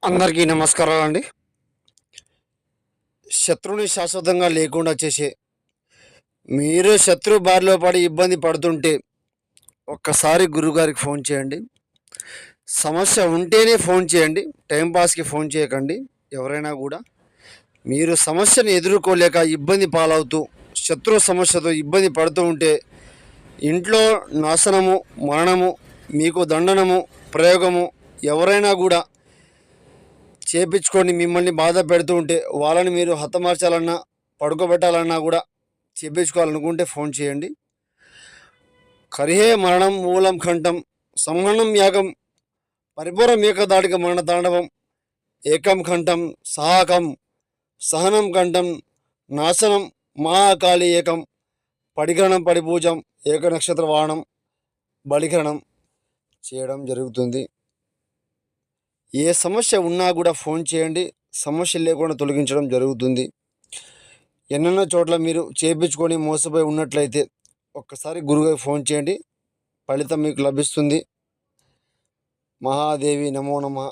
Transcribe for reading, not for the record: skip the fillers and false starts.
అందరికీ నమస్కారాలు అండి. శత్రువుని శాశ్వతంగా లేకుండా చేసే మీరే శత్రు బారిలో పడి ఇబ్బంది పడుతుంటే ఒక్కసారి గురుగారికి ఫోన్ చేయండి. సమస్య ఉంటేనే ఫోన్ చేయండి. టైంపాస్కి ఫోన్ చేయకండి. ఎవరైనా కూడా మీరు సమస్యను ఎదుర్కోలేక ఇబ్బంది పాలవుతూ శత్రు సమస్యతో ఇబ్బంది పడుతూ ఉంటే ఇంట్లో నాశనము, మరణము, మీకు దండనము, ప్రయోగము ఎవరైనా కూడా చేపించుకొని మిమ్మల్ని బాధ పెడుతూ ఉంటే వాళ్ళని మీరు హతమార్చాలన్నా పడుకోబెట్టాలన్నా కూడా చేపించుకోవాలనుకుంటే ఫోన్ చేయండి. కరిహే మరణం మూలం కంఠం సంహరణం యాగం పరిపూరం ఏకదాటిక మరణ తాండవం ఏకం కంఠం సహాకం సహనం కంఠం నాశనం మహాకాళి ఏకం పడిగ్రహణం పడిపూజం ఏక నక్షత్ర వాహనం బలిగ్రహణం చేయడం జరుగుతుంది. ఏ సమస్య ఉన్నా కూడా ఫోన్ చేయండి. సమస్య లేకుండా తొలగించడం జరుగుతుంది. ఎన్నెన్నో చోట్ల మీరు చేయించుకొని మోసపోయి ఉన్నట్లయితే ఒక్కసారి గురువుగారికి ఫోన్ చేయండి. ఫలితం మీకు లభిస్తుంది. మహాదేవి నమో నమః.